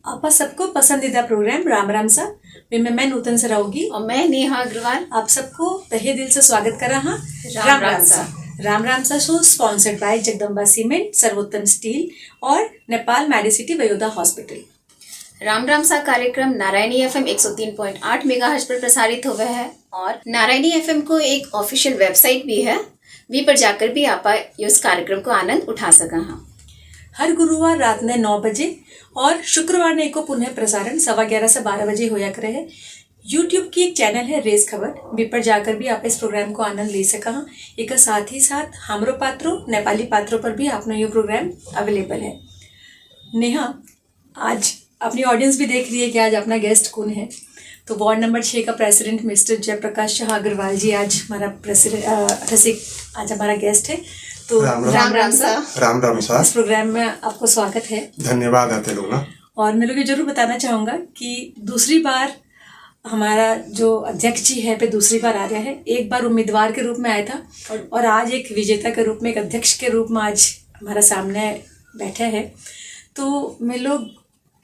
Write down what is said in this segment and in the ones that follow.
आपका सबको पसंदीदा प्रोग्राम राम राम सा में मैं नूतन सराउगी और मैं नेहा अग्रवाल आप सबको तहे दिल से स्वागत कर रहा राम राम सा। राम राम सा show sponsored by Jagdamba cement, सर्वोत्तम स्टील और नेपाल मेडिसिटी वयोदा हॉस्पिटल। राम राम सा कार्यक्रम नारायणी एफएम 103.8 मेगाहर्ट्ज पर प्रसारित हुआ है और नारायणी एफएम को एक ऑफिशियल वेबसाइट भी है, वी पर जाकर भी आप इस कार्यक्रम को आनंद उठा सका। हर गुरुवार रात ने 9 बजे और शुक्रवार ने को पुनः प्रसारण 11:15 से 12 बजे होया करे है। यूट्यूब की एक चैनल है रेस खबर, वी पर जाकर भी आप इस प्रोग्राम को आनंद ले सका। एक साथ ही साथ हमरो पात्रों नेपाली पात्रों पर भी अपना ये प्रोग्राम अवेलेबल है। नेहा, आज अपनी ऑडियंस भी देख रही है कि आज अपना गेस्ट कौन है। तो वार्ड नंबर 6 का प्रेसिडेंट मिस्टर जयप्रकाश शाह अग्रवाल जी आज हमारा आज हमारा गेस्ट है। तो राम सा इस प्रोग्राम में आपको स्वागत है। धन्यवाद आते लोग ना। और मैं लोग ये जरूर बताना चाहूँगा कि दूसरी बार हमारा जो अध्यक्ष जी है पे दूसरी बार आ रहा है। एक बार उम्मीदवार के रूप में आया था और आज एक विजेता के रूप में, एक अध्यक्ष के रूप में आज हमारा सामने बैठे हैं। तो मैं लोग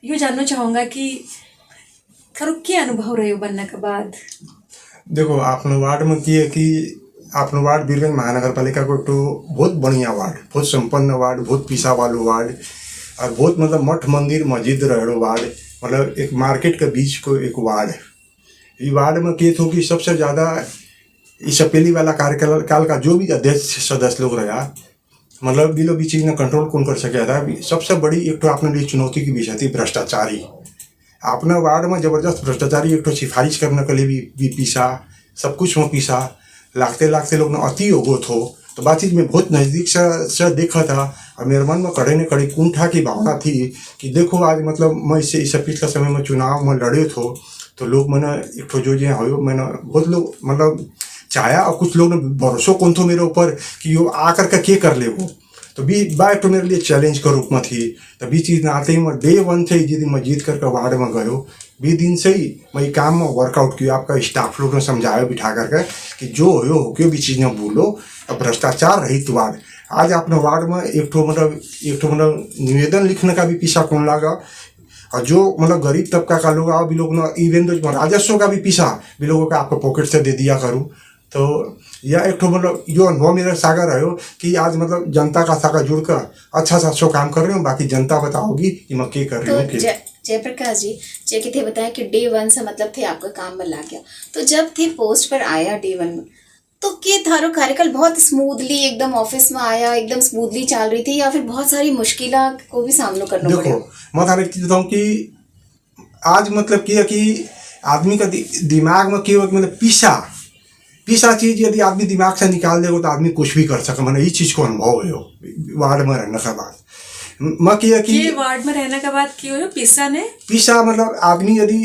यूँ जानना चाहूँगा कि खरो क्या अनुभव रहे हो बनने के बाद। देखो आपने वार्ड में किए कि आपने वार्ड बीरगंज महानगर पालिका को तो बहुत बढ़िया वार्ड, बहुत संपन्न वार्ड, बहुत पीसा वालो वार्ड और बहुत मतलब मठ मंदिर मस्जिद रहड़ो वार्ड, मतलब एक मार्केट के बीच को एक वार्ड। ये वार्ड में किए थे कि सबसे ज़्यादा इस अपेली वाला कार्यकाल का जो भी अध्यक्ष सदस्य लोग रहा, मतलब बिलो भी चीज़ ने कंट्रोल कौन कर सका था। सबसे बड़ी एक तो आपने लिए चुनौती की विषय थी भ्रष्टाचारी। अपने वार्ड में जबरदस्त भ्रष्टाचारी एक तो सिफारिश करने के लिए भी पीसा, सब कुछ में पीसा, लागते लोग ने अति होगो थो। तो बातचीत में बहुत नज़दीक से देखा था और मेरे मन में कड़े ने कड़ी कुंठा की भावना थी कि देखो आज मतलब मैं इस पिछले समय में चुनाव में लड़े थो तो लोग मैंने एक तो जो हो मैंने बहुत लोग मतलब चाहा और कुछ लोग ने भरोसा कौन थो मेरे ऊपर कि वो आकर के के कर ले वो। तो बाय तो मेरे लिए चैलेंज के रूप में थी। तो भी चीज़ आते ही मैं डे 1 से ही जिस दिन मैं जीत करके वार्ड में गयो, भी दिन से ही मैं काम में वर्कआउट किया। आपका स्टाफ लोग ने समझाया बिठा करके कि जो हो क्यों भी चीज़ न भूलो, अब भ्रष्टाचार रहित वार्ड। आज अपने वार्ड में एक तो मतलब निवेदन लिखने का भी पीछा कौन लगा और जो मतलब गरीब तबका का लोग आओ भी लोग ना इवन तो राजस्व का भी पीछा भी लोगों का आपको पॉकेट से दे दिया करूँ। तो यह एक तो मतलब जो अनुभव मेरा सागर रहे हो कि आज मतलब जनता का सागर जुड़ कर अच्छा काम कर रहे हो, बाकी जनता बताओगी कि मैं क्या कर रही हूँ। जयप्रकाश जी जैसे थे बताया कि डे 1 से मतलब थे आपका काम में लग गया, तो जब थे पोस्ट पर आया डे 1 में तो क्या थारो कार्यकाल बहुत स्मूथली एकदम ऑफिस में आया, एकदम स्मूथली चल रही थी या फिर बहुत सारी मुश्किलों को भी सामना करना पड़ा? देखो मैं थाने चीज बताऊँ कि आज मतलब क्या कि आदमी का दिमाग में क्या मतलब पीसा चीज यदि आदमी दिमाग से निकाल देगा तो आदमी कुछ भी कर सके। मैंने इस चीज को अनुभव है वार्ड में रहने के बाद। मैं किया कि वार्ड में रहने के बाद क्यों हो पीसा मतलब आदमी यदि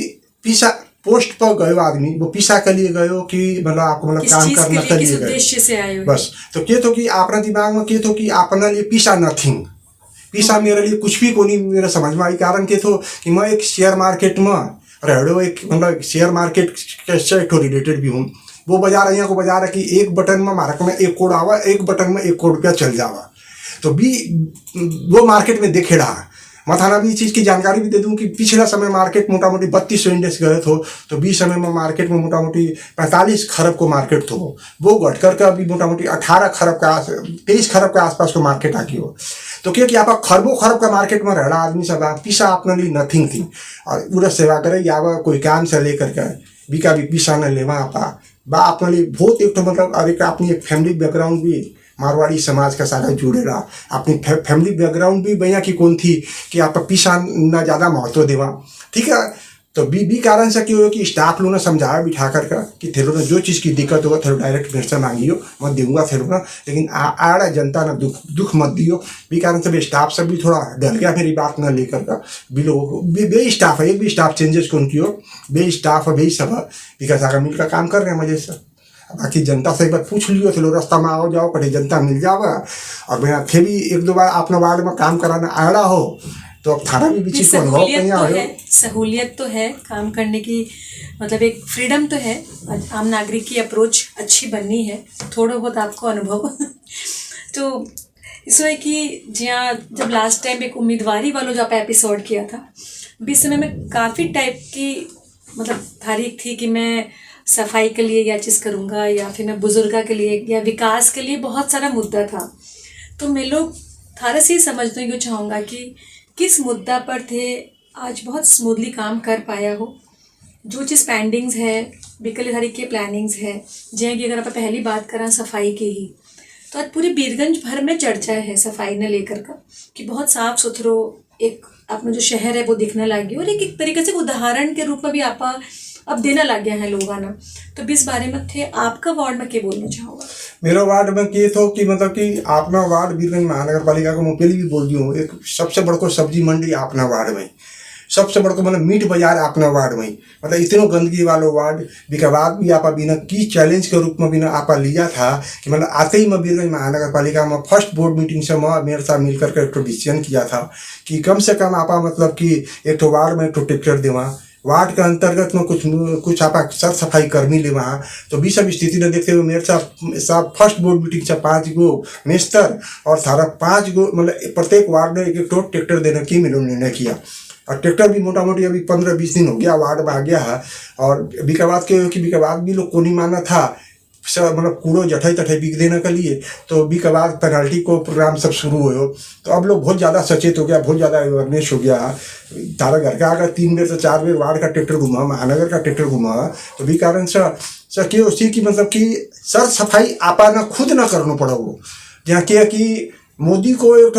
पीसा पोस्ट पर गयो आदमी वो पीसा के लिए गयो कि मतलब आपको मतलब काम करने के लिए उद्देश्य से आयो बस। तो क्या तो कि अपना दिमाग में क्या तो कि अपने लिए पीसा नथिंग, पीसा मेरे लिए कुछ भी को नहीं मेरा समझ में आई। कारण क्या तो कि मैं एक शेयर मार्केट में रहड़ो, एक मतलब शेयर मार्केट से रिलेटेड भी हूँ। वो बाजार यहाँ को बाजार है कि एक बटन में मार्केट में 1 करोड़ आवा, एक बटन में 1 करोड़ रुपया चल जावा। तो भी वो मार्केट में देखे रहा। मैं थाना भी चीज़ की जानकारी भी दे दूं कि पिछला समय मार्केट मोटा मोटी 3200 इंडेक्स गए थे, तो 20 समय में मार्केट में मोटा मोटी 45 खरब को मार्केट थो। वो घट करके अभी मोटा मोटी 18 खरब का 23 खरब के आसपास को मार्केट आ गई हो। तो क्योंकि आप खरबों खरब का मार्केट में रहना आदमी सब पीसा अपने लिए नथिंग थी और पूरा सेवा करे या कोई काम से लेकर के बिका भी पीसा न लेवा बा अपने लिए बहुत एक तो मतलब अरे अपनी एक फैमिली बैकग्राउंड भी मारवाड़ी समाज का सारा जुड़े रहा। अपनी फैमिली बैकग्राउंड भी भैया की कौन थी कि आप पीछा ना ज़्यादा महत्व देवा, ठीक है। तो भी कारण से क्यों कि स्टाफ लोगों ने समझाया बिठा कर कि थे लोग जो चीज़ की दिक्कत होगा थे डायरेक्ट मेरे से मांगियो, मैं दूंगा थे लोग ना, लेकिन आड़ा जनता ना दुख मत दियो। भी कारण से भी स्टाफ से भी थोड़ा डर गया मेरी बात न लेकर का। भी लोगों को बे स्टाफ है, एक भी स्टाफ चेंजेस कौन कियो, बे स्टाफ है बे सब विकास आकर मिलकर काम कर रहे हैं मजे से। बाकी जनता से एक बार पूछ लियो थे लोग रास्ता में आओ जाओ कटे जनता मिल जावा। और मैं फिर भी 1-2 बार अपने वार्ड में काम कराना आ रहा हो तो अब थाना भी चीज़ को अनुभव सहूलियत तो है काम करने की, मतलब एक फ्रीडम तो है। आम नागरिक की अप्रोच अच्छी बननी है, थोड़ा बहुत आपको अनुभव तो इसलिए कि जहाँ जब लास्ट टाइम एक उम्मीदवारी वालों जो आप एपिसोड किया था, बीच समय में काफ़ी टाइप की मतलब तारीख थी कि मैं सफाई के लिए या चीज़ करूँगा, या फिर मैं बुजुर्गा के लिए या विकास के लिए बहुत सारा मुद्दा था। तो मैं लोग थारा से ही समझने को चाहूँगा कि किस मुद्दा पर थे आज बहुत स्मूथली काम कर पाया हो, जो चीज़ पेंडिंग्स है बिकल हरी के प्लानिंग्स है, जैसे कि अगर आप पहली बात करें सफाई की ही, तो आज पूरी बीरगंज भर में चर्चा है सफाई ने लेकर का कि बहुत साफ सुथरो एक अपना जो शहर है वो दिखने लग गया, और एक तरीके से उदाहरण के रूप में भी आप अब देना लग गया है लोग आना। तो इस बारे में थे आपका वार्ड में क्या बोलना चाहूँगा? मेरा वार्ड में ये थो कि मतलब कि अपना वार्ड बीरगंज महानगर पालिका को मैं पहले भी बोल दी हूँ, एक सबसे बड़को सब्जी मंडी अपना वार्ड में, सबसे बड़को मतलब मीट बाजार अपना वार्ड में, मतलब इतनो गंदगी वालों वार्ड बिका बाद भी आपा बिना की चैलेंज के रूप में बिना आपा लिया था कि मतलब आते ही मैं बीरगंज महानगर पालिका में फर्स्ट बोर्ड मीटिंग से मैं मेरे साथ मिलकर के एक डिसीजन किया था कि कम से कम आपा मतलब कि एक तो वार्ड में एक तो ट्रैक्टर देवा, वार्ड के अंतर्गत में कुछ आपा सर सफाई कर्मी ले वहाँ। तो भी सब स्थिति ने देखते हुए मेरे साथ फर्स्ट बोर्ड मीटिंग से 5 गो मेस्तर और सारा 5 गो मतलब प्रत्येक वार्ड में एक एक ट्रैक्टर देने की मैंने निर्णय किया। और ट्रैक्टर भी मोटा मोटी अभी 15-20 दिन हो गया वार्ड में आ गया है। और बिकाबाद के बिकाबाद भी लोग को नहीं माना था, सब मतलब कूड़ो जठाई तठाई बिक देने के लिए, तो बिकाबाद पेनल्टी को प्रोग्राम सब शुरू हो। तो अब लोग बहुत ज़्यादा सचेत हो गया, बहुत ज़्यादा अवेयरनेस हो गया। तारा घर का अगर 3 बेर से 4 बेर वार्ड का ट्रैक्टर घुमा, महानगर का ट्रैक्टर घुमा, तो भी कारण से क्या उसी की मतलब कि सर सफाई आपा ना खुद ना करना पड़ा वो। जहाँ क्या कि मोदी को एक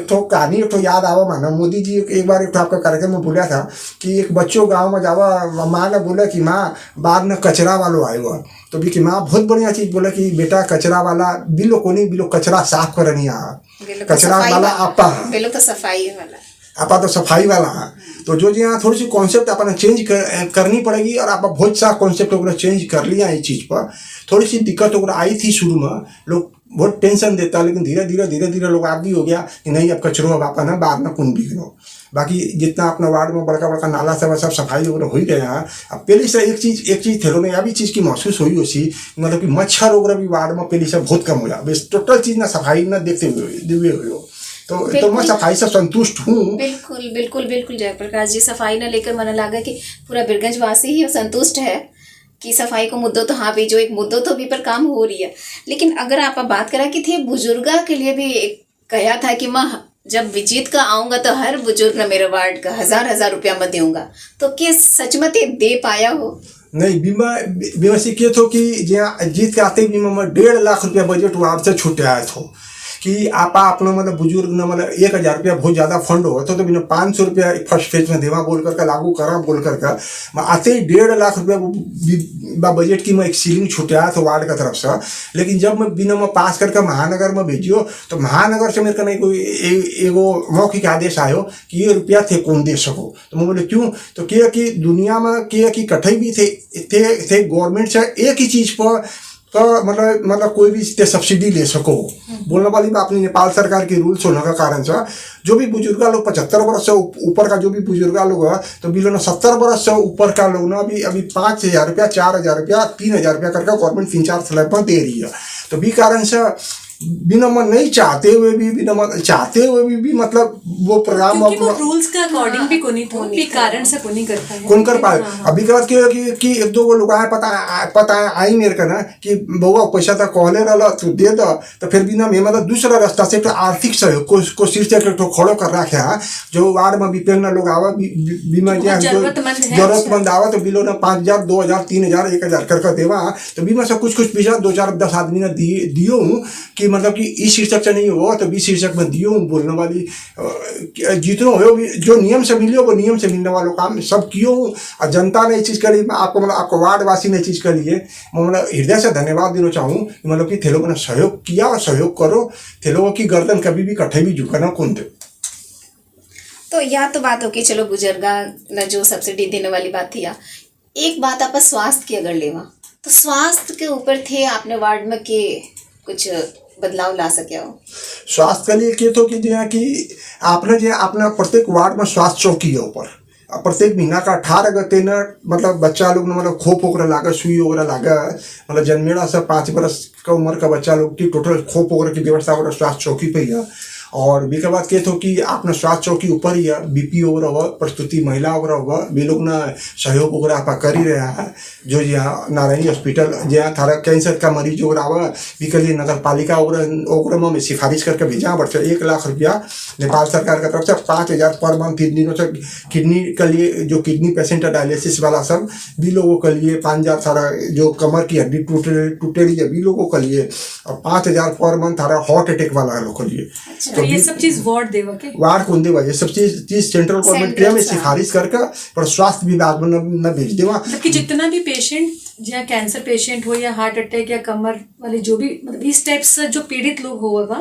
तो कहानी एक तो याद आवा माना, मोदी जी एक बार एक तो आपका कार्यक्रम में बोला था कि एक बच्चों गांव में जावा, माँ ने बोला कि माँ बाद में कचरा वालों आए हुआ, तो भी कि माँ बहुत बढ़िया चीज़ बोला कि बेटा कचरा वाला बिलो को नहीं, बिलो कचरा साफ करनी आ, कचरा वाला आपा, बिलो तो सफाई वाला आपा तो सफाई वाला है। तो जो यहाँ थोड़ी सी कॉन्सेप्ट अपना चेंज करनी पड़ेगी, और आप बहुत सा कॉन्सेप्ट वगैरह चेंज कर लिया इस चीज़ पर। थोड़ी सी दिक्कत वगैरह आई थी शुरू में, लोग बहुत टेंशन देता, लेकिन धीरे धीरे लोग आदमी हो गया कि नहीं अब कचरो अब आपा ना बाद में कौन बिगनो। बाकी जितना अपना वार्ड में बड़का बड़का नाला सब सफाई वगैरह हो गया है। अब पहले से एक चीज़ थे लोग अभी चीज़ की महसूस हुई उसी, मतलब कि मच्छर वगैरह भी वार्ड में पहले से बहुत कम हो गया। बस टोटल चीज़ ना सफाई ना देखते हुए हो, तो मैं सफाई से संतुष्ट हूँ। बिल्कुल बिल्कुल बिल्कुल जयप्रकाश जी, सफाई ना लेकर मन लगा कि पूरा बीरगंज वासी ही संतुष्ट है कि सफाई को मुद्दों तो हाँ भी जो एक मुद्दों तो भी पर काम हो रही है। लेकिन अगर आप बात करा कि थे बुजुर्गा के लिए भी कहा था कि मैं जब विजिट का आऊँगा तो हर बुजुर्ग ने मेरे वार्ड का 1000 रुपया मैं दूंगा, तो क्या सच में दे पाया हो? नहीं, बीमा से क्या थो कि जहाँ जीत के आते बीमा में 1.5 लाख रुपया बजट वार्ड से छूटे आया था कि आपा अपना मतलब बुजुर्ग न मतलब 1000 रुपया बहुत ज़्यादा फंड हो तो बिना 500 रुपया फर्स्ट फेज में देवा बोल करके लागू करा बोल करके मैं आते ही 1.5 लाख रुपया बजट की मैं एक सीलिंग छुटाया था वार्ड का तरफ से। लेकिन जब मैं बिना में पास करके महानगर में भेजियो तो महानगर से मेरे को नहीं कोई एगो मौखिक आदेश आयो कि ये रुपया थे कौन दे सको। तो मैं बोले क्यों, तो क्या कि दुनिया में क्या कि कठई भी थे गवर्नमेंट से एक ही चीज़ पर तो मतलब कोई भी सब्सिडी ले सको। बोलने वाली बात अपनी नेपाल सरकार की रूल्स होने का कारण से जो भी बुजुर्गा लोग 75 वर्ष से ऊपर का जो भी बुजुर्गा लोग है तो बिलो ना 70 वर्ष से ऊपर का लोग ना अभी 5000 रुपया 4000 रुपया 3000 रुपया करके गवर्नमेंट 3-4 स्लैब पर दे रही है। तो भी कारण से बिना मन नहीं चाहते हुए भी मतलब वो प्रोग्राम क्योंकि वो रूल्स के अकॉर्डिंग भी कोनी तो भी कारण से कोनी करता है कौन कर पाए। अभी के बाद कि एक दो लोग आए पता आई मेरे का ना कि बउआ पैसा तो कहले रहा तू दे दो, तो फिर भी ना मैं मतलब दूसरा रास्ता से एक आर्थिक सहयोग को शीर्षक एक खड़ो कर रखे है जो वार्ड में विपन्न लोग आवा बीमा जरूरतमंद आवा तो बिलो ना 5000 2000 3000 1000 करके देवा। तो बीमा से कुछ पैसा 2-4-10 आदमी ने दियो हूँ कि मतलब कि इस शीर्षक से नहीं हो तो 20 शीर्षक में दियो हूँ। बोलने वाली जितना हो जो नियम से मिलियो वो नियम से मिलने वालों काम सब कियो हूँ। और जनता ने ये चीज़ करी, मैं आपको मतलब आपको वार्डवासी ने चीज़ करी है, मैं मतलब हृदय से धन्यवाद देना चाहूँ कि मतलब कि थे लोगों ने सहयोग किया और सहयोग करो। थे लोगों की गर्दन कभी भी कठे भी झुकाना कौन थे। तो यह तो बात हो कि चलो बुजुर्गा न जो सब्सिडी देने वाली बात थी। एक बात आप स्वास्थ्य की अगर लेवा तो स्वास्थ्य के ऊपर थे आपने वार्ड में के कुछ बदलाव ला सके हो? स्वास्थ्य के लिए क्या तो कि जो है कि आपने जो अपना प्रत्येक वार्ड में स्वास्थ्य चौकी है ऊपर प्रत्येक महीना का 18 गते न मतलब बच्चा लोग न मतलब खोप वगैरह लागा, सुई वगैरह लागा, मतलब जन्मेड़ा से 5 वर्ष का उम्र का बच्चा लोग की टोटल खोप वगैरह की व्यवस्था वगैरह स्वास्थ्य चौकी पे ही है। और बी के बाद कहते हो कि आपने स्वास्थ्य चौकी ऊपर ही है, बीपी वगैरह हुआ, प्रस्तुति महिला वगैरह हुआ, भी लोग ना सहयोग वगैरह आप कर ही रहा है। जो यहाँ नारायणी हॉस्पिटल जहाँ थारा कैंसर का मरीज वगैरह हुआ, भी के लिए नगर पालिका वगैरह में सिफारिश करके भेजा बढ़ 1 लाख रुपया नेपाल सरकार की तरफ से 5,000 पर मंथ 3 दिनों से किडनी के लिए, जो किडनी पेशेंट है डायलिसिस वाला सब भी लोगों के लिए 5,000 सारा जो कमर की हड्डी टूटेली है भी लोगों के लिए, और 5,000 पर मंथ थारा हार्ट अटैक वाला लोगों के लिए। तो ये सब चीज वार्ड देवा के वार्ड कौन देवा, ये सब चीज सेंट्रल गवर्नमेंट के में सिफारिश करके पर स्वास्थ्य विभाग में न भेज देवा। मतलब कि जितना भी पेशेंट या कैंसर पेशेंट हो या हार्ट अटैक या कमर वाले जो भी मतलब इस टाइप से जो पीड़ित लोग होगा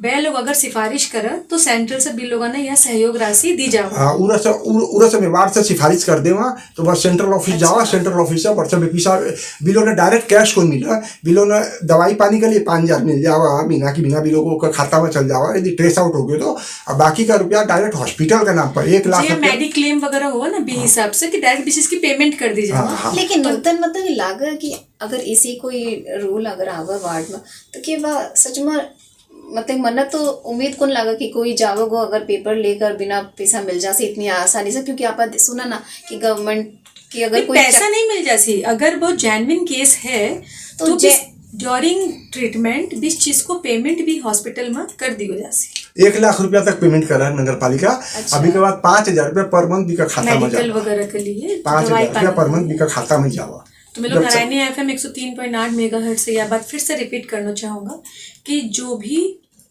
वह लोग अगर सिफारिश करे तो सेंट्रल से भी लोगों ने यह सहयोग राशि दी जाए। हाँ, उरा से वार्ड से सिफारिश कर देवा तो बस सेंट्रल ऑफिस जावा, सेंट्रल ऑफिस से वर्षा पैसा बिलों ने डायरेक्ट कैश को मिला, बिलों ने दवाई पानी के लिए 5,000 मिल जावा महीना की, बिना बिलों को खाता में चल जावा यदि ट्रेस आउट हो गए तो, और बाकी का रुपया डायरेक्ट हॉस्पिटल के नाम पर 1 लाख मेडिक्लेम वगैरह हुआ ना बी हिसाब से कि डायरेक्ट बेसिस की पेमेंट कर दी जाए। लेकिन नूतन मतलब लागा कि अगर इसी कोई रूल अगर आवा वार्ड में तो कि वह सच में मतलब मन तो उम्मीद कौन लगा कि कोई जावोगो अगर पेपर लेकर बिना पैसा मिल जाए इतनी आसानी से, क्योंकि आप सुना ना कि गवर्नमेंट की अगर कोई पैसा नहीं मिल जाती, अगर वो जेन्युइन केस है तो ड्यूरिंग ट्रीटमेंट भी चीज को पेमेंट भी हॉस्पिटल में कर दी हो जाती। 1 लाख रुपया तक पेमेंट करा है नगर पालिका। अच्छा। अभी के बाद 5,000 रुपया पर मंथ भी का खाता में मेडिकल वगैरह के लिए 5,000 रुपया पर मंथ भी का खाता में जावा। तो मैं लोग नारायणी एफएम 103.8 मेगाहर्ट्ज से यह बात फिर से रिपीट करना चाहूँगा कि जो भी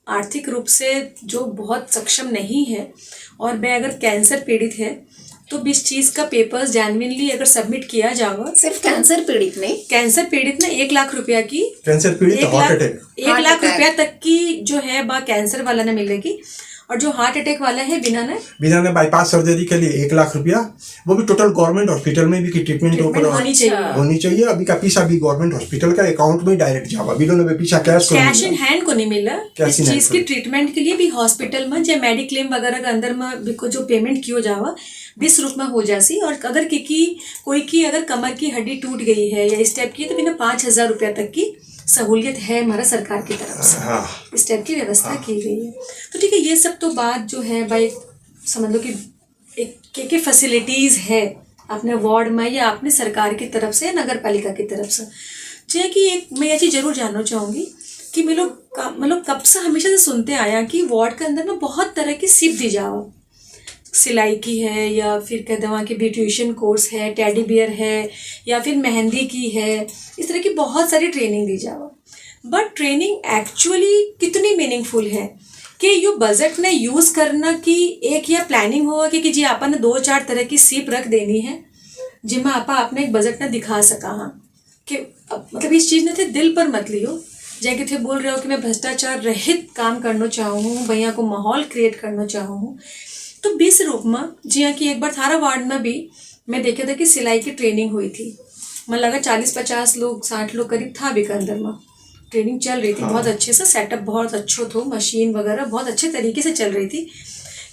आर्थिक रूप से जो बहुत सक्षम नहीं है और वह अगर कैंसर पीड़ित है तो भी इस चीज़ का पेपर्स जेन्युइनली अगर सबमिट किया जाएगा, सिर्फ कैंसर पीड़ित नहीं, कैंसर पीड़ित में 1 लाख रुपया की, कैंसर पीड़ित हार्ट अटैक 1 लाख रुपया तक की जो है वह कैंसर वाला ने मिलेगी, और जो हार्ट अटैक वाला है बिना ने बाईपास सर्जरी के लिए 1 लाख रुपया, वो भी टोटल गवर्नमेंट हॉस्पिटल में भी की ट्रीटमेंट होनी चाहिए। अभी का पैसा भी गवर्नमेंट हॉस्पिटल का अकाउंट में डायरेक्ट जावा, बिलों में पैसा कैश इन हैंड को नहीं मिला। इस चीज की ट्रीटमेंट के लिए भी हॉस्पिटल में या मेडिक्लेम वगैरह के अंदर में जो पेमेंट किया जावा 20 रूप में हो जासी, और अगर कोई की अगर कमर की हड्डी टूट गई है या इस टाइप की तो बिना 5,000 रुपया तक की सहूलियत है हमारा सरकार की तरफ से। हाँ। इस टाइप की व्यवस्था की गई है। तो ठीक है, ये सब तो बात जो है भाई समझ लो कि एक के फैसिलिटीज है अपने वार्ड में या अपने सरकार की तरफ से या नगर पालिका की तरफ से। जो है कि एक मैं ये चीज़ जरूर जानना चाहूँगी कि मैं लोग मतलब कब से हमेशा से सुनते आया कि वार्ड के अंदर में बहुत तरह की सिप दी जाओ, सिलाई की है या फिर कह दवा कि ब्यूटिशियन कोर्स है, टेडी बियर है या फिर मेहंदी की है, इस तरह की बहुत सारी ट्रेनिंग दी जाओ। बट ट्रेनिंग एक्चुअली कितनी मीनिंगफुल है कि यू बजट ने यूज़ करना की एक या प्लानिंग होगा कि जी आपने 2-4 तरह की सीप रख देनी है जिनमें आपा अपने एक बजट ने दिखा सका। हाँ कि मतलब इस चीज़ ने थे दिल पर मत लियो, जैसे थे बोल रहे हो कि मैं भ्रष्टाचार रहित काम करना चाहूँ हूँ, भैया को माहौल क्रिएट करना चाहूँ हूँ। तो 20 रूप में जी हाँ कि एक बार थारा वार्ड में भी मैं देखा था कि सिलाई की ट्रेनिंग हुई थी, मन लगा 40-50 लोग 60 लोग करीब था भी के अंदर में ट्रेनिंग चल रही थी। हाँ। बहुत अच्छे से सेटअप बहुत अच्छो थो, मशीन वगैरह बहुत अच्छे तरीके से चल रही थी।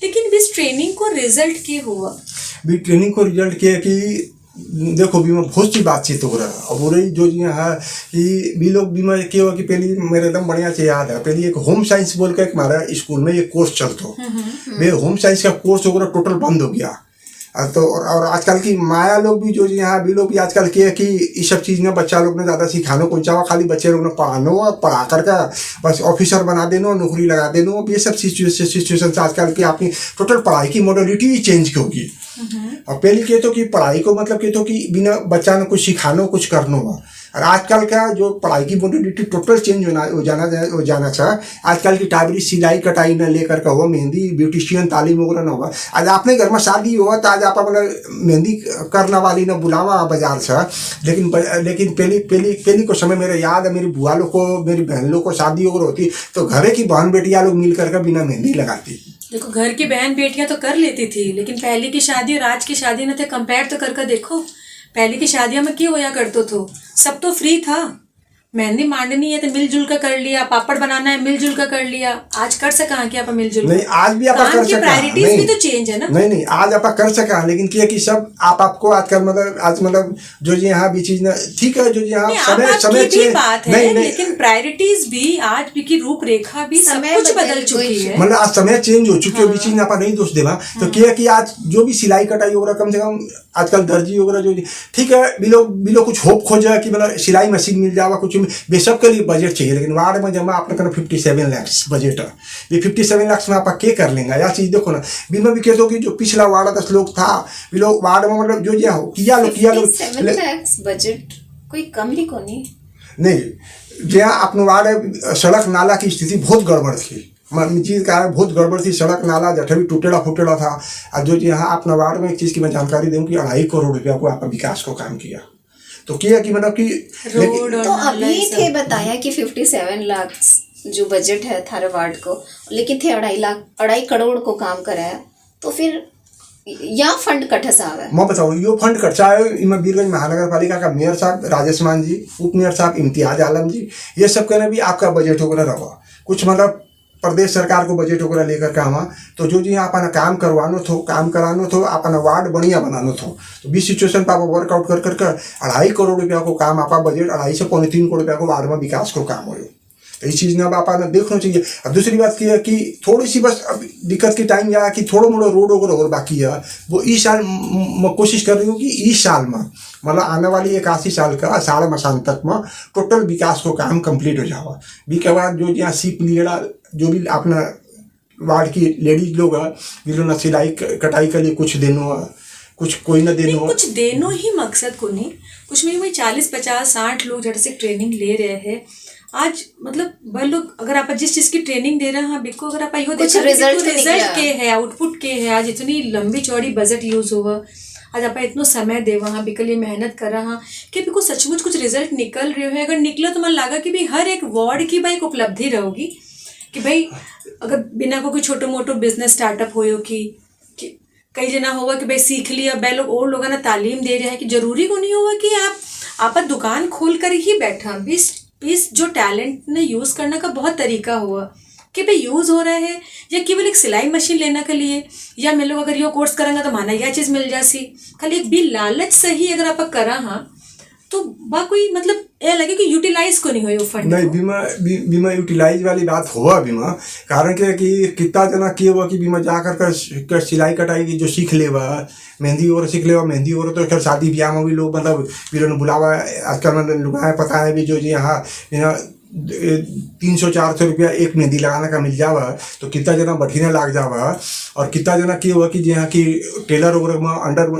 लेकिन इस ट्रेनिंग को रिजल्ट क्या हुआ? भी ट्रेनिंग को रिजल्ट क्या कि देखो बीमा बहुत सी बातचीत हो रहा है। अब वो रही जो है कि भी लोग बीमा क्या हुआ कि पहले मेरे एकदम बढ़िया से याद है, पहले एक होम साइंस बोल के एक हमारा स्कूल में एक कोर्स चलता वे होम साइंस का कोर्स वगैरह टोटल बंद हो गया। तो और आजकल की माया लोग भी जो यहाँ भी लोग भी आजकल के कि इस सब चीज़ में बच्चा लोग ने ज़्यादा सिखाना को चाहो, खाली बच्चे लोग ने पढ़ानो पढ़ा करके बस ऑफिसर बना देनो, नौकरी लगा देनो। ये सब सिचुएशन से आजकल की आपकी टोटल पढ़ाई की मॉडलिटी ही चेंज होगी। और पहले के तो कि पढ़ाई को मतलब के तो कि बिना बच्चा ने कुछ सिखानो कुछ करनो हुआ, और आजकल का जो पढ़ाई की मॉडलिटी टोटल चेंज हो जाना चाहिए। आजकल की टाइबरी सिलाई कटाई न लेकर का हुआ, मेहंदी ब्यूटिशियन तालीम वगैरह न हुआ। आज अपने घर में शादी हुआ तो आज आप मतलब मेहंदी करने वाली न बुलावा बाजार से, लेकिन पहली को समय मेरे याद है मेरी बुआ लोग को मेरी बहन लोग को शादी वगैरह होती तो घरे की बहन बेटियाँ लोग मिल करके बिना मेहंदी लगाती। देखो घर की बहन बेटियां तो कर लेती थी, लेकिन पहले की शादी और आज की शादी न थे कंपेयर तो करके देखो। पहले की शादियों में क्या होया करते थे, सब तो फ्री था, मेहंदी मांडनी है तो मिलजुल कर कर लिया, पापड़ बनाना है मिलजुल कर कर लिया। आज कर सका कि आप मिलजुल नहीं आज भी आप काम कर की सका प्रायोरिटीज भी तो चेंज है ना। नहीं आज आप कर सका, लेकिन क्या कि सब आपको आजकल मतलब आज मतलब जो जी यहाँ भी चीज ना ठीक है, जो जी यहाँ नहीं, समय आप समय की भी बात है, नहीं लेकिन प्रायोरिटीज भी आज भी की रूपरेखा भी सब समय कुछ बदल बदल चुकी गई है। मतलब आज समय चेंज हो चुकी है, भी चीज ना आप नहीं दोष देवा। तो क्या कि आज जो भी सिलाई कटाई वगैरह कम से कम आजकल दर्जी वगैरह जो ठीक है बिलो कुछ होप खोजा कि मतलब सिलाई मशीन मिल जावा कुछ भी, सबके लिए बजट चाहिए। लेकिन वार्ड में जमा आपने कहना 57 लाख बजट है, ये 57 लाख में आप क्या कर लेंगे यार चीज देखो ना। बीमा भी कहते हो कि जो पिछला वार्ड 10 लोग था बिलो वार्ड में मतलब जो हो किया लो 7 लाख बजट कोई कम ही को नहीं जहाँ अपने वार्ड सड़क नाला की स्थिति बहुत गड़बड़ थी, चीज़ का बहुत गड़बड़ थी। सड़क नाला जठे भी टूटेला फूटेला था। और जो यहाँ अपना वार्ड में एक चीज़ की मैं जानकारी दूँ कि 2.5 करोड़ रुपया को आप विकास को काम किया। तो किया कि मतलब कि रोड तो अभी थे बताया कि 57 लाख जो बजट है थारे वार्ड को, लेकिन थे 2.5 करोड़ को काम कराया। तो फिर यहाँ फंड कट साहब है मैं बताऊँ यो फंड खर्चा है इनमें बीरगंज महानगर पालिका का मेयर साहब राजेश मान जी, उप मेयर साहब इम्तियाज आलम जी, ये सब कहना भी आपका बजट वगैरह रहा कुछ मतलब प्रदेश सरकार को बजट वगैरह लेकर के आवा। तो जो जी अपना काम करवानो थो काम करानो थो अपना वार्ड बढ़िया बनानो थो। तो बीस सिचुएशन पर आप वर्कआउट कर करके 2.5 करोड़ रुपया को काम आपका बजट 2.5 से 3.25 करोड़ रुपया को वार्ड में विकास को काम हो। तो इस चीज़ ने अब आप देखना चाहिए। अब दूसरी बात की है कि थोड़ी सी बस अब दिक्कत की टाइम यह कि थोड़ा मोड़ा रोड वगैरह और बाकी है, वो इस साल मैं कोशिश कर रही हूँ कि इस साल में मतलब आने वाली 81 साल का साढ़े मसान तक में टोटल विकास को काम कंप्लीट हो जावा। भी के बाद जो यहाँ सीप लीड़ा जो भी अपना वार्ड की लेडीज लोग है जिन्होंने ना सिलाई कटाई के लिए कुछ देनो है, कुछ कोई ना देनो है। कुछ देनो ही मकसद को नहीं, कुछ में वही 40 50 60 लोग जैसे ट्रेनिंग ले रहे हैं आज। मतलब वह लोग अगर आप जिस चीज की ट्रेनिंग दे रहे हैं बिको अगर आप यो देखा रिजल्ट के है आउटपुट के है। आज इतनी लंबी चौड़ी बजट यूज हुआ, आज आप इतना समय दे वहाँ बिके लिए मेहनत कर रहा कि बिको सचमुच कुछ रिजल्ट निकल रहे है। अगर निकला तो मन लगा कि भाई हर एक वार्ड की भाई एक उपलब्धि रहोगी कि भाई अगर बिना को कोई छोटो मोटो बिजनेस स्टार्टअप हो कि कई जना होगा कि भाई सीख लिया बै लोग और लोगों ने तालीम दे रहे हैं कि जरूरी को नहीं होगा कि आप दुकान खोल कर ही बैठा। इस जो टैलेंट ने यूज करने का बहुत तरीका हुआ कि भाई यूज हो रहा है या केवल एक सिलाई मशीन लेने के लिए या मैं लोग अगर ये कोर्स करेंगे तो माना यह चीज मिल जासी खाली एक भी लालच से ही अगर आप करा हाँ तो बा कोई मतलब ये लगे कि यूटिलाइज को नहीं हो फंड नहीं बीमा यूटिलाइज वाली बात हुआ बीमा कारण क्या कि कितना जना किए हुआ कि बीमा जा कर सिलाई कटाई की जो सीख ले मेहंदी और सीख ले मेहंदी और तो खैर शादी ब्याह में भी लोग मतलब भी बुलावा आजकल मतलब लुगाए पता है भी जो जी यहाँ 300-400 रुपया एक मेहंदी लगाने का मिल जावा तो कितना जना बैठीने लाग जावा। और कितना जना की हुआ कि जहाँ की टेलर वगैरह में अंडर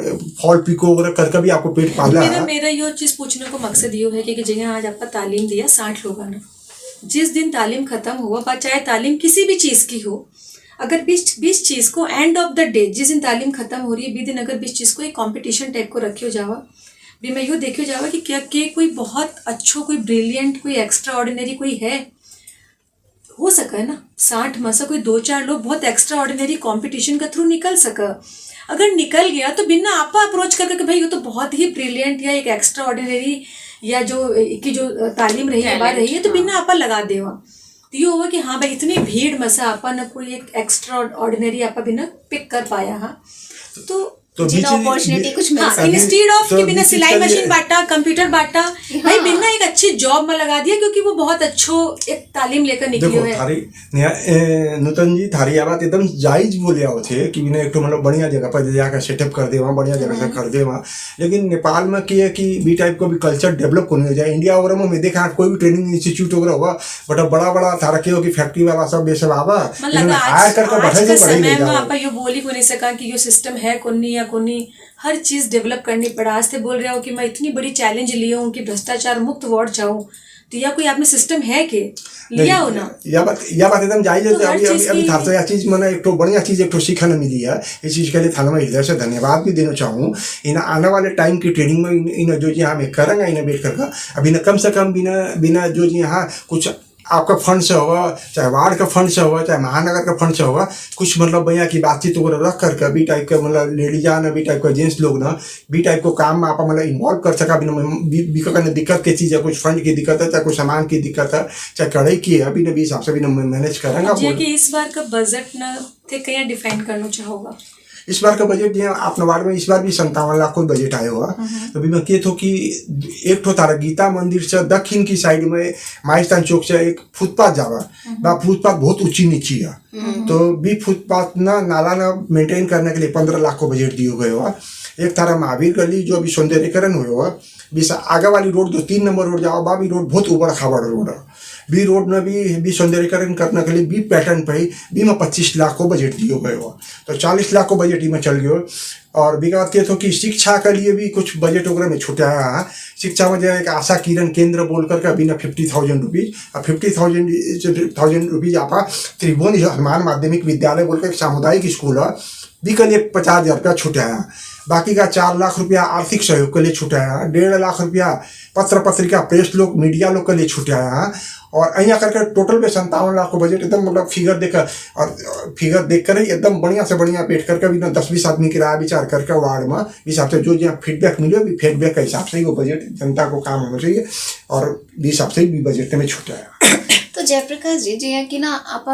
फॉल पिको वगैरह करके भी आपको पेट पाला है। मेरा ये चीज़ पूछने को मकसद ये है कि जगह आज आपका तालीम दिया 60 लोगों ने, जिस दिन तालीम खत्म हुआ चाहे तालीम किसी भी चीज़ की हो, अगर 20 चीज़ को एंड ऑफ द डे जिस दिन तालीम खत्म हो रही है 20 दिन अगर 20 चीज़ को एक कॉम्पिटिशन टाइप को रखियो जावा भी मैं यूँ देखियो जावा कि क्या के कोई बहुत अच्छो कोई ब्रिलियंट कोई एक्स्ट्रा ऑर्डिनरी कोई है हो सका है ना 60 में से कोई 2-4 लोग बहुत एक्स्ट्रा ऑर्डिनरी कॉम्पिटिशन के थ्रू निकल सका। अगर निकल गया तो बिना आपा अप्रोच करके कि भाई ये तो बहुत ही ब्रिलियंट या एक एक्स्ट्रा ऑर्डिनरी या जो की जो तालीम रही है बात रही है तो बिना आपा लगा देवा तो ये हुआ कि हाँ भाई इतनी भीड़ में से आपा न कोई एक एक्स्ट्रा ऑर्डिनरी आपा बिना पिक कर पाया। हाँ तो अपॉर्चुनिटी कुछ मिल सकती इंस्टेड ऑफ कि बिना सिलाई मशीन बांटा कंप्यूटर बांटा भाई बिना एक अच्छी जॉब में लगा दिया क्योंकि वो बहुत अच्छो एक तालीम लेकर निकली है। थारी नूतन जी थारी यह बात एकदम जायज बोले आओ थे कि बिना एक तो मतलब बढ़िया जगह पर जाकर सेटअप कर दे वहाँ बढ़िया जगह से कर दे वहाँ। लेकिन नेपाल में क्या है कि बी टाइप का भी कल्चर डेवलप होने हो जाए। इंडिया वगैरह में देखा कोई भी ट्रेनिंग इंस्टीट्यूट वगैरह हुआ बट बड़ा थारा के हो कि फैक्ट्री वाला सब ये सब आवा हायर करके बढ़े बोली को नहीं सका कि ये सिस्टम है कोनी कोनी हर चीज डेवलप करनी पड़ा। आज से बोल रहा हूँ कि मैं इतनी बड़ी चैलेंज लिया हूँ कि भ्रष्टाचार मुक्त वार्ड चाहूँ तो या कोई आपने सिस्टम है के लिया हो ना। यह बात एकदम जायज है। अभी था यह चीज मैंने एक तो बढ़िया चीज एक तो सीखने मिली है। इस चीज के लिए थाना में हृदय से धन्यवाद भी देना चाहूँ। इन आने वाले टाइम की ट्रेनिंग में इन जो जी यहाँ करेंगे इन्हें बैठ करके अभी न कम से कम बिना जो जी यहाँ कुछ आपका फंड से होगा, चाहे वार्ड का फंड से होगा, चाहे महानगर का फंड से होगा, कुछ मतलब भैया की बातचीत वगैरह रख करके बी टाइप का मतलब लेडीजा ना बी टाइप का जेंट्स लोग ना बी टाइप को काम में आप मतलब इन्वॉल्व कर सका बिना दिक्कत की चीज़ है, कुछ फंड की दिक्कत है, चाहे कुछ सामान की दिक्कत है, चाहे कढ़ाई की है, अभी ना भी हिसाब से भी मैनेज करेंगे। जी कि इस बार का बजट ना थे कहीं डिफाइन करना चाहोगा? इस बार का बजट जो अपने वार्ड में इस बार भी 57 लाख को बजट आया हुआ। तो भी मैं ये थो कि एक ठो तारा गीता मंदिर से दक्षिण की साइड में माइस्थान चौक से एक फुटपाथ जावा बा, फुटपाथ बहुत ऊंची नीची है। तो भी फुटपाथ ना नाला ना मेंटेन करने के लिए 15 लाख को बजट दिया गया हुआ। एक तारा महावीर गली जो अभी सौंदर्यकरण हुआ हुआ, बीस आगे वाली रोड जो 3 नंबर रोड जाओ बा भी रोड बहुत ऊबड़ खाबड़ रोड है। बी रोड में भी सौंदर्यकरण करने के लिए बी पैटर्न पे भी में 25 लाख को बजट दिया गया हुआ। तो 40 लाख को बजट ही में चल गया। और भी बात कहते हो कि शिक्षा के लिए भी कुछ बजट वगैरह में छुटाया है। शिक्षा में जो एक आशा किरण केंद्र बोल करके अभी ना 50,000 रुपीज़ और 50,000 रुपीज़ आपा त्रिभुवन हनुमान माध्यमिक विद्यालय बोल कर सामुदायिक स्कूल है भी के लिए 50,000 रुपया छुटाया। बाकी का 4 लाख रुपया आर्थिक सहयोग के लिए छुटाया। 1.5 लाख रुपया पत्र पत्रिका प्रेस लोग मीडिया लोग के लिए छुटाया। और यहाँ करके टोटल में 57 लाख को बजट एकदम मतलब फिगर देखकर ही एकदम बढ़िया से बढ़िया बैठ करके भी ना 10-20 आदमी किराया विचार करके वार्ड में हिसाब से जो फीडबैक मिले भी फीडबैक के हिसाब से ही वो बजट जनता को काम होना चाहिए और हिसाब से भी बजट में छुटाया। तो जयप्रकाश जी जी कि ना आप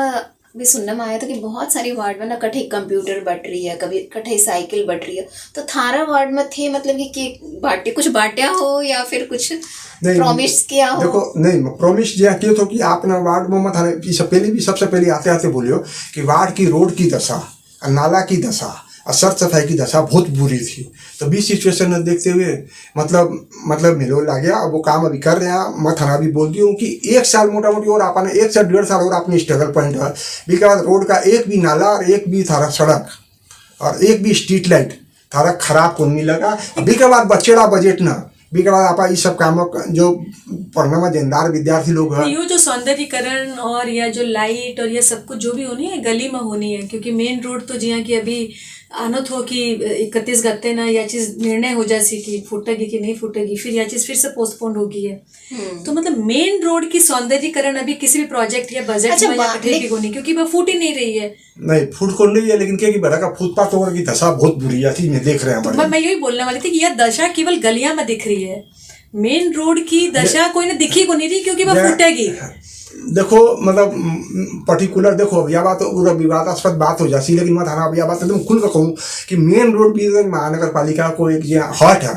भी सुनने में आया था कि बहुत सारी वार्ड में ना कठे कंप्यूटर बट रही है, कभी कठे साइकिल बट रही है। तो थारा वार्ड में थे मतलब कि बाटे कुछ बांटा हो या फिर कुछ प्रॉमिस किया हो? देखो नहीं प्रॉमिस जो किया तो कि आपने वार्ड में मत सबसे पहले आते आते बोलियो कि वार्ड की रोड की दशा, नाला की दशा और सर सफाई की दशा बहुत बुरी थी। तो भी सिचुएशन में देखते हुए मतलब मिलो ला गया। अब वो काम अभी कर रहे हैं। मैं थाना भी बोल दी हूँ कि 1 साल मोटा मोटी और आपने 1 से 1.5 साल और अपनी स्ट्रगल पॉइंट है। भी के बाद रोड का एक भी नाला और एक भी थारा सड़क और एक भी स्ट्रीट लाइट थारा खराब को नहीं लगा। अभी के बाद बचेड़ा बजट ना भी के बाद आप इस सब कामों जो पढ़ने में देनदार विद्यार्थी लोग हैं, ये जो सौंदर्यीकरण और या जो लाइट और ये सब कुछ जो भी होनी है गली में होनी है, क्योंकि मेन रोड तो जिया की अभी आनत हो कि 31 गते ना या चीज निर्णय हो जासी कि फूटेगी कि नहीं फूटेगी, फिर यह चीज फिर से पोस्टपोन होगी है। तो मतलब मेन रोड की सौंदर्यीकरण अभी किसी भी प्रोजेक्ट या बजट में कटेगी को नहीं, क्योंकि वह फूट ही नहीं रही है। नहीं फूट को नहीं है, लेकिन क्या कि बड़ा का फुटपाथ वगैरह की दशा बहुत बुरी है। मैं देख रहे हैं। मैं यही बोलने वाली थी कि यह दशा केवल गलियां में दिख रही है, मेन रोड की दशा कोई ने दिखी को नहीं रही, क्योंकि वह फूटेगी। देखो मतलब पर्टिकुलर देखो यह बात विवादास्पद बात हो जाती, लेकिन मैं थाना यह बात एकदम खुल कर कहूँ कि मेन रोड भी महानगर पालिका को एक हॉट है।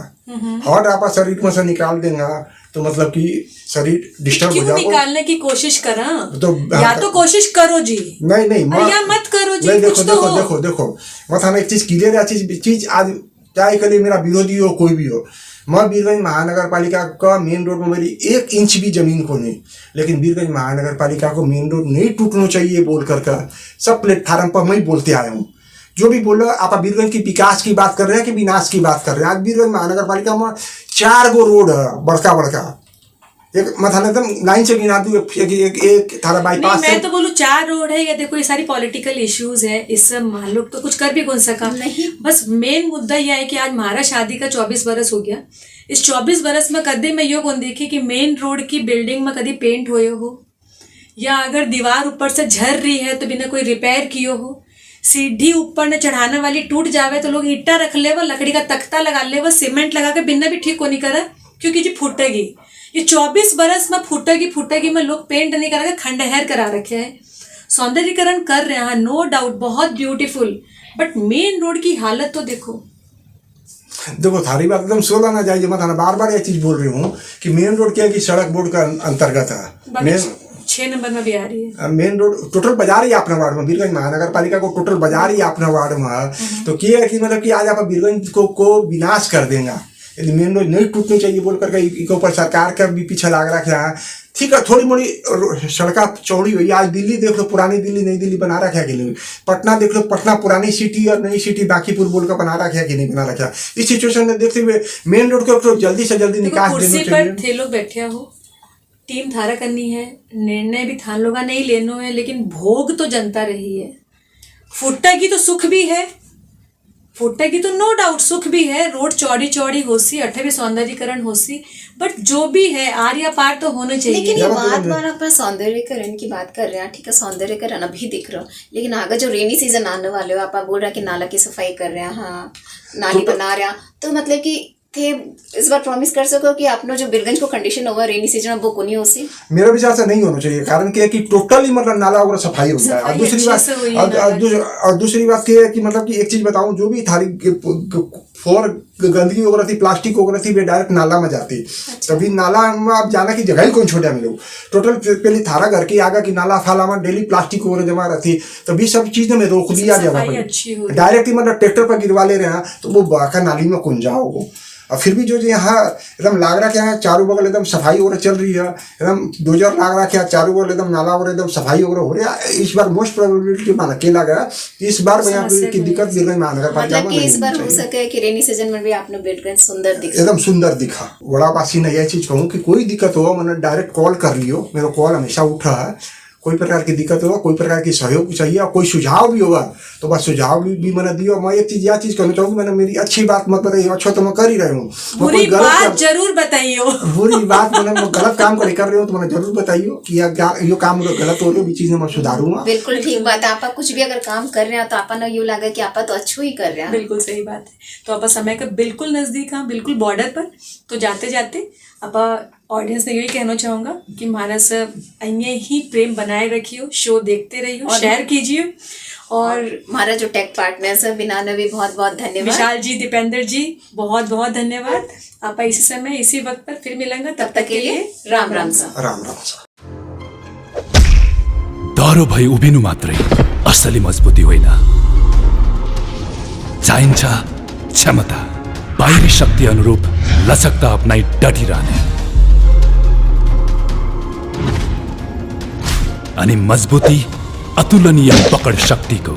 हॉट आप शरीर में से निकाल देंगे तो मतलब कि शरीर डिस्टर्ब हो जाएगा। निकालने की कोशिश करा तो या तो कोशिश करो जी, नहीं या मत करो जी। देखो देखो देखो मैं थाना एक चीज क्लियर है। चीज आज चाहे के लिए मेरा विरोधी हो कोई भी हो, मैं बीरगंज महानगर पालिका का मेन रोड में मेरी 1 इंच भी जमीन को नहीं, लेकिन बीरगंज महानगर पालिका को मेन रोड नहीं टूटना चाहिए बोल करके सब प्लेटफार्म पर मैं बोलते आया हूँ। जो भी बोलो आप बीरगंज की विकास की बात कर रहे हैं कि विनाश की बात कर रहे हैं। आज बीरगंज महानगर पालिका में 4 गो रोड है बड़का एक मतलब एकदम लाइन से गिना दूं एक थारा बाईपास। मैं तो बोलूं 4 रोड है या देखो ये सारी पॉलिटिकल इश्यूज है, इस सब मान लो तो कुछ कर भी कौन सका नहीं। बस मेन मुद्दा यह है कि आज हमारा शादी का 24 बरस हो गया। इस 24 बरस में कभी मैं यो कौन देखी कि मेन रोड की बिल्डिंग में कभी पेंट होयो हो, या अगर दीवार ऊपर से झर रही है तो बिना कोई रिपेयर कियो हो, सीढ़ी ऊपर न चढ़ाने वाली टूट जावे तो लोग ईटा रख ले, वो लकड़ी का तख्ता लगा ले, वो सीमेंट लगा के बिना भी ठीक को नहीं करा, क्योंकि जी फूटेगी। ये 24 बरस में फूटेगी में लोग पेंट नहीं करा, खंडहर करा रखे हैं। सौंदर्यीकरण कर रहे हैं नो डाउट, बहुत ब्यूटीफुल, बट मेन रोड की हालत तो देखो थारी बात एकदम सोला ना जाए। मैं थाना बार बार ये चीज बोल रही हूँ कि मेन रोड क्या है कि सड़क बोर्ड का अंतर्गत है। मेन 6 नंबर में भी आ रही है मेन रोड टोटल बाजार ही अपने वार्ड में, बीरगंज महानगर पालिका को टोटल बाजार ही अपने वार्ड में है। तो क्या है कि मतलब कि आज आप बीरगंज को विनाश कर देंगे। यदि मेन रोड नहीं टूटनी चाहिए बोल करके इसके ऊपर सरकार का भी पीछे लाग रखा है। ठीक है थोड़ी मोड़ी सड़का चौड़ी हुई। आज दिल्ली देख लो, पुरानी दिल्ली नई दिल्ली बना रखा है कि नहीं। पटना देख लो, पटना पुरानी सिटी और नई सिटी बांकीपुर बोल कर बना रखा है कि नहीं बना रखा। इस सिचुएशन में देखते हुए मेन रोड को जल्दी से जल्दी निकास देना चाहिए। थे लोग बैठे हो, टीम धारा करनी है, निर्णय भी थान लोग नहीं लेनो है, लेकिन भोग तो जनता रही है। फुटेगी तो सुख भी है, फुटे की तो नो डाउट सुख भी है, रोड चौड़ी चौड़ी होसी, अठे भी सौंदर्यीकरण होसी, बट जो भी है आर या पार तो होना चाहिए। लेकिन ये बार अपन सौंदर्यीकरण की बात कर रहे हैं, ठीक है सौंदर्यीकरण अभी दिख रहा हो, लेकिन आगे जो रेनी सीजन आने वाले हो, आप बोल रहे हैं कि नाला की सफाई कर रहे हैं, हाँ नाली बना रहे हैं, तो मतलब कि थे इस बार प्रॉमिस कर सको कि आपने जो बिरगंज को कंडीशन होगा रेनी सीजन में वो को नहीं होसी। मेरा विचार से नहीं होना चाहिए, कारण क्या है कि टोटली मतलब नाला वगैरह सफाई हो जाए। और दूसरी बात दूसरी बात ये है कि मतलब कि एक चीज बताऊं, जो भी थाली फोर गंदगी वगैरह थी, प्लास्टिक वगैरह थी, वे डायरेक्ट नाला में जाती। तभी नाला में आप जाना की जगह ही कौन छोड़ा मिलो, टोटल पहले थारा घर के आगा की नाला फाला में डेली प्लास्टिक वगैरह जमा रहती, तभी सब चीजें में रोक दिया जगह पर। डायरेक्ट ही मतलब ट्रैक्टर पर गिरवा ले रहे हैं तो वो बाका नाली में कुंजा होगा। और फिर भी जो यहाँ एकदम लाग रहा क्या है, चारों बगल एकदम सफाई वगैरह चल रही है, एकदम डोजर लाग रहा क्या, चारों बगल एकदम नाला वगैरह एकदम सफाई वगैरह हो रहा है। इस बार मोस्ट प्रोबेबिलिटी माना के लगा इस बार यहाँ की दिक्कत बिरगंज महानगर पालिका में इस बार हो सके कि रेनी सीजन में भी आपने बिरगंज सुंदर दिखा, एकदम सुंदर दिखा। बड़ा बासी ने यह चीज कहूँ कि कोई दिक्कत हो मैंने डायरेक्ट कॉल कर लियो, मेरा कॉल हमेशा उठा है। कोई प्रकार की दिक्कत होगा, कोई प्रकार की सहयोग चाहिए, कोई सुझाव भी होगा तो बस सुझाव भी मैंने दियो। मैं एक चीज यह चीज कहना चाहूँगी, मैंने मेरी अच्छी बात मत बताइए, अच्छा तो मैं कर ही रही हूँ, बुरी बात जरूर बताइए, बुरी बात मैंने गलत काम कर रही हूँ तो मैंने जरूर बताइए कि ये काम गलत हो रही है, चीजें मैं सुधारूंगा। बिल्कुल ठीक बात है। आप कुछ भी अगर काम कर रहे हैं तो आपा ना यूँ लगा कि आप तो अच्छो ही कर रहे हैं। बिल्कुल सही बात है। तो आप समय का बिल्कुल नजदीक हाँ, बिल्कुल बॉर्डर पर। तो जाते जाते आप ऑडियंस ने यही कहना चाहूंगा कि मानस अन्य ही प्रेम बनाए रखियो, शो देखते रहियो, शेयर कीजिए। और हमारा जो टेक पार्टनर है बिना ने भी बहुत बहुत धन्यवाद। विशाल जी, दीपेंद्र जी, बहुत बहुत धन्यवाद। आप इसी समय इसी वक्त पर फिर मिलेंगे, तब तक के लिए राम राम सा। राम राम सा। डह्रो भई उभिनु मात्रै असली मजबुती होइन, चाहिन्छ क्षमता, बाहिरी शक्ति अनुरूप लचकता अपनाई डटिरहने, अनि मजबुती अतुलनीय पकड शक्तिको।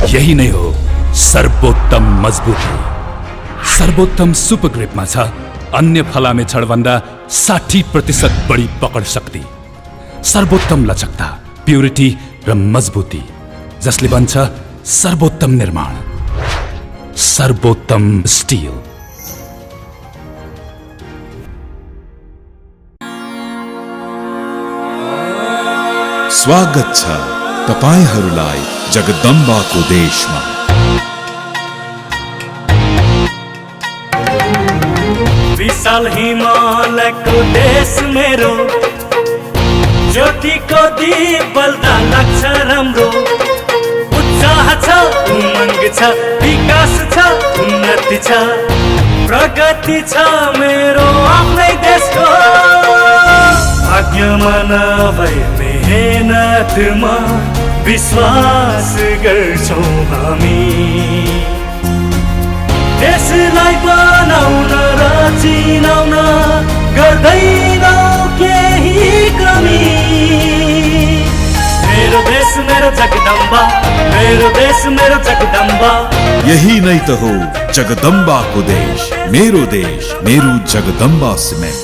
यही नै हो सर्वोत्तम मजबुती। सर्वोत्तम सुपर ग्रिपमा छ अन्य फलामे छडभन्दा 60% बढी पकड शक्ति, सर्वोत्तम लचकता, प्युरिटी र मजबुती, जसले बन्छ सर्वोत्तम निर्माण, सर्वोत्तम स्टील। स्वागत छ तपाईहरूलाई जगदम्बाको देशमा। विशाल हिमालयको देश मेरो, ज्योतिको दीप बल्दा लाग्छ राम्रो। उत्साह छ, उमङ्ग छ, विकास छ, उन्नति छ, प्रगति छ मेरो आफ्नै देशको। भाग्यमा नभए मेहनतमा विश्वास गर्छौँ हामी, देशलाई बनाउन र चिनाउन गर्दैनौ केही कमी। मेरो देश मेरो जगदम्बा, मेरो देश मेरो जगदम्बा। यही नै त हो जगदम्बाको देश, मेरो जगदम्बा सिमेन्ट।